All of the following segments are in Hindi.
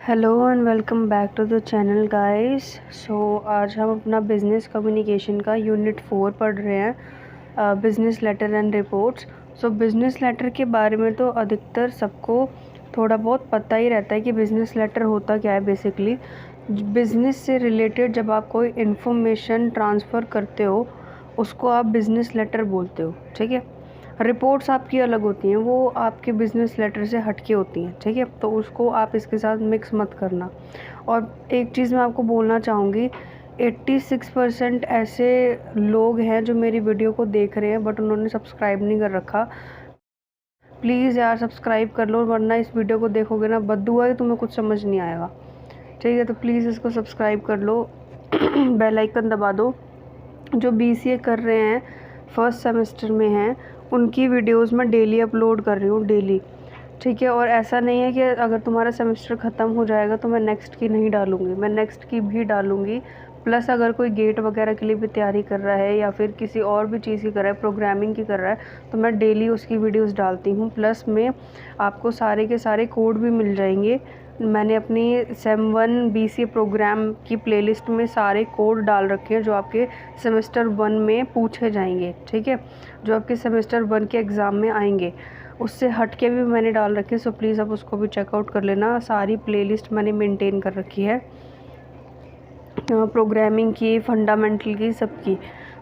Hello and welcome back to the channel guys. आज हम अपना बिज़नेस कम्युनिकेशन का यूनिट 4 पढ़ रहे हैं, business letter and reports. Business letter के बारे में तो अधिकतर सबको थोड़ा बहुत पता ही रहता है कि बिज़नेस लेटर होता क्या है। बेसिकली बिज़नेस से रिलेटेड जब आप कोई इन्फॉर्मेशन ट्रांसफ़र करते हो उसको आप बिज़नेस लेटर बोलते हो, ठीक है। रिपोर्ट्स आपकी अलग होती हैं, वो आपके बिज़नेस लेटर से हटके होती हैं, ठीक है। तो उसको आप इसके साथ मिक्स मत करना। और एक चीज़ मैं आपको बोलना चाहूँगी, 86% ऐसे लोग हैं जो मेरी वीडियो को देख रहे हैं बट उन्होंने सब्सक्राइब नहीं कर रखा। प्लीज़ यार सब्सक्राइब कर लो, वरना इस वीडियो को देखोगे ना बद्दुआ ही, तुम्हें कुछ समझ नहीं आएगा, ठीक है। तो प्लीज़ इसको सब्सक्राइब कर लो बेल आइकन दबा दो। जो बीसीए कर रहे हैं, फर्स्ट सेमेस्टर में हैं, उनकी वीडियोस मैं डेली अपलोड कर रही हूँ, डेली, ठीक है। और ऐसा नहीं है कि अगर तुम्हारा सेमेस्टर ख़त्म हो जाएगा तो मैं नेक्स्ट की नहीं डालूँगी, मैं नेक्स्ट की भी डालूँगी। प्लस अगर कोई गेट वगैरह के लिए भी तैयारी कर रहा है या फिर किसी और भी चीज़ की कर रहा है, प्रोग्रामिंग की कर रहा है, तो मैं डेली उसकी वीडियोस डालती हूँ। प्लस में आपको सारे के सारे कोड भी मिल जाएंगे। मैंने अपनी सेम 1 बीसीए प्रोग्राम की प्लेलिस्ट में सारे कोड डाल रखे हैं जो आपके सेमेस्टर 1 में पूछे जाएंगे, ठीक है, जो आपके सेमेस्टर 1 के एग्ज़ाम में आएंगे। उससे हट के भी मैंने डाल रखे हैं, सो प्लीज़ आप उसको भी चेकआउट कर लेना। सारी प्लेलिस्ट मैंने मेंटेन कर रखी है, प्रोग्रामिंग की, फंडामेंटल की, सबकी।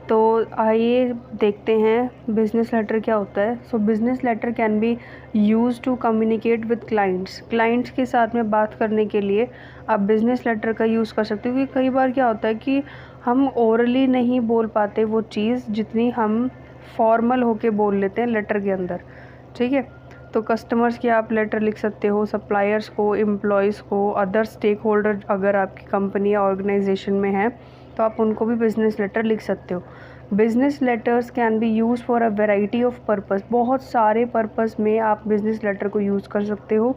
तो आइए देखते हैं बिज़नेस लेटर क्या होता है। Business letter can be use to communicate with clients के साथ में बात करने के लिए आप बिज़नेस लेटर का यूज़ कर सकते हो। क्योंकि कई बार क्या होता है कि हम ओरली नहीं बोल पाते वो चीज़ जितनी हम फॉर्मल होके बोल लेते हैं लेटर के अंदर, ठीक है। तो कस्टमर्स के आप लेटर लिख सकते हो, सप्लायर्स को, एम्प्लॉयज़ को, अदर स्टेक होल्डर अगर आपकी कंपनी या ऑर्गेनाइजेशन में है तो आप उनको भी बिज़नेस लेटर लिख सकते हो। Business letters can be use for a variety of purpose, बहुत सारे पर्पस में आप बिज़नेस लेटर को यूज़ कर सकते हो।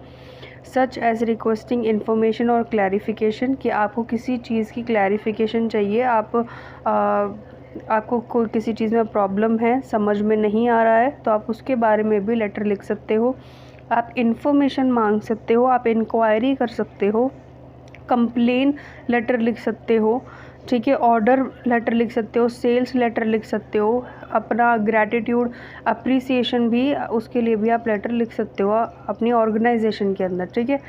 सच एज़ रिक्वेस्टिंग इन्फॉर्मेशन और क्लैरिफिकेशन, कि आपको किसी चीज़ की क्लैरिफिकेशन चाहिए, आपको कोई किसी चीज़ में प्रॉब्लम है, समझ में नहीं आ रहा है, तो आप उसके बारे में भी लेटर लिख सकते हो। आप इन्फॉर्मेशन मांग सकते हो, आप इंक्वायरी कर सकते हो, कंप्लेन लेटर लिख सकते हो, ठीक है, ऑर्डर लेटर लिख सकते हो, सेल्स लेटर लिख सकते हो, अपना ग्रैटिट्यूड, अप्रिसिएशन भी, उसके लिए भी आप लेटर लिख सकते हो अपनी ऑर्गेनाइजेशन के अंदर, ठीक है।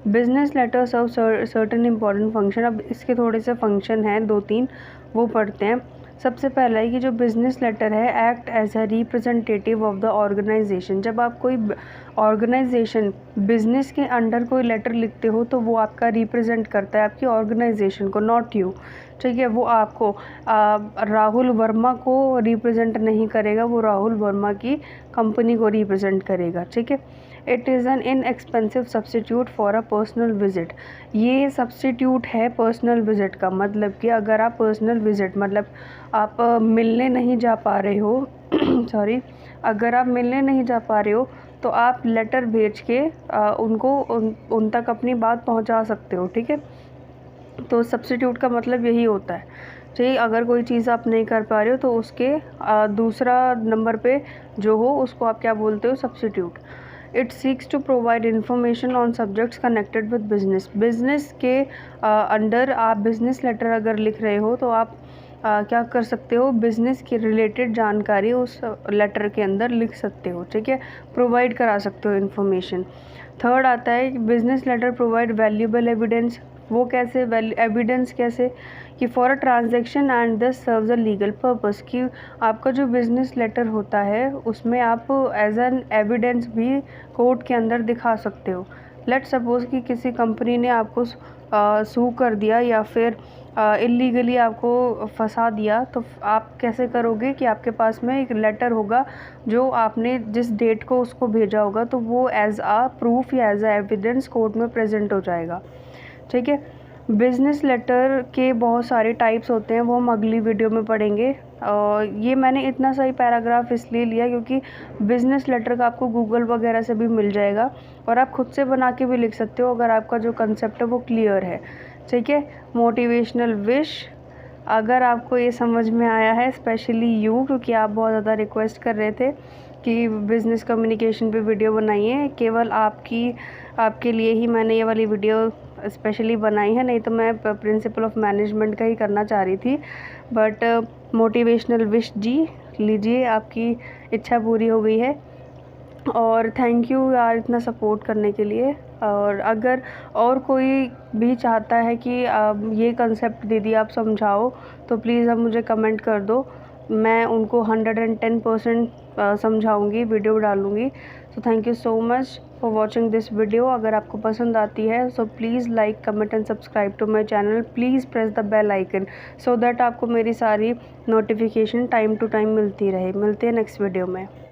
बिज़नेस लेटर सर्व सर्टेन इंपॉर्टेंट फंक्शन। अब इसके थोड़े से फंक्शन हैं 2-3, वो पढ़ते हैं। सबसे पहला है कि जो बिज़नेस लेटर है, act as a representative of the organization. जब आप कोई ऑर्गेनाइजेशन बिज़नेस के अंडर कोई लेटर लिखते हो तो वो आपका रिप्रेजेंट करता है आपकी ऑर्गेनाइजेशन को, नॉट यू, ठीक है। वो आपको राहुल वर्मा को रिप्रेजेंट नहीं करेगा, वो राहुल वर्मा की कंपनी को रिप्रेजेंट करेगा, ठीक है। It is an inexpensive substitute for a personal visit. ये सब्स्टिट्यूट है पर्सनल विजिट का, मतलब कि अगर आप पर्सनल विजिट मतलब आप मिलने नहीं जा पा रहे हो सॉरी, अगर आप मिलने नहीं जा पा रहे हो तो आप लेटर भेज के उनको उन तक अपनी बात पहुंचा सकते हो, ठीक है। तो सब्स्टिट्यूट का मतलब यही होता है, ठीक। अगर कोई चीज़ आप नहीं कर पा रहे हो तो उसके दूसरा नंबर पे जो हो उसको आप क्या बोलते हो, substitute. It seeks to provide information on subjects connected with business के अंडर आप बिज़नेस लेटर अगर लिख रहे हो तो आप क्या कर सकते हो, बिज़नेस के रिलेटेड जानकारी उस लेटर के अंदर लिख सकते हो, ठीक है, प्रोवाइड करा सकते हो इन्फॉर्मेशन। थर्ड आता है कि business letter provide valuable evidence. वो कैसे, एविडेंस कैसे, कि for a transaction and this serves a legal purpose, कि आपका जो बिज़नेस लेटर होता है उसमें आप एज एन एविडेंस भी कोर्ट के अंदर दिखा सकते हो। लेट सपोज़ कि किसी कंपनी ने आपको सू कर दिया या फिर इलीगली आपको फंसा दिया, तो आप कैसे करोगे कि आपके पास में एक लेटर होगा जो आपने जिस डेट को उसको भेजा होगा, तो वो एज आ प्रूफ या एज आ एविडेंस कोर्ट में प्रेजेंट हो जाएगा, ठीक है। बिज़नेस लेटर के बहुत सारे टाइप्स होते हैं, वो हम अगली वीडियो में पढ़ेंगे। ये मैंने इतना सही पैराग्राफ इसलिए लिया क्योंकि बिज़नेस लेटर का आपको गूगल वगैरह से भी मिल जाएगा और आप खुद से बना के भी लिख सकते हो अगर आपका जो कंसेप्ट है वो क्लियर है, ठीक है। मोटिवेशनल विश, अगर आपको ये समझ में आया है, स्पेशली यू, क्योंकि आप बहुत ज़्यादा रिक्वेस्ट कर रहे थे कि बिज़नेस कम्युनिकेशन पे वीडियो बनाइए, केवल आपके लिए ही मैंने ये वाली वीडियो स्पेशली बनाई है, नहीं तो मैं प्रिंसिपल ऑफ मैनेजमेंट का ही करना चाह रही थी। बट मोटिवेशनल विश जी, लीजिए, आपकी इच्छा पूरी हो गई है। और थैंक यू यार इतना सपोर्ट करने के लिए। और अगर और कोई भी चाहता है कि ये कंसेप्ट दीदी आप समझाओ, तो प्लीज़ आप मुझे कमेंट कर दो, मैं उनको 110% समझाऊंगी, वीडियो डालूंगी। So thank you so much for watching this video. अगर आपको पसंद आती है so please like, comment and subscribe to my channel. Please press the bell icon so that आपको मेरी सारी नोटिफिकेशन टाइम टू टाइम मिलती रहे। मिलते हैं नेक्स्ट वीडियो में।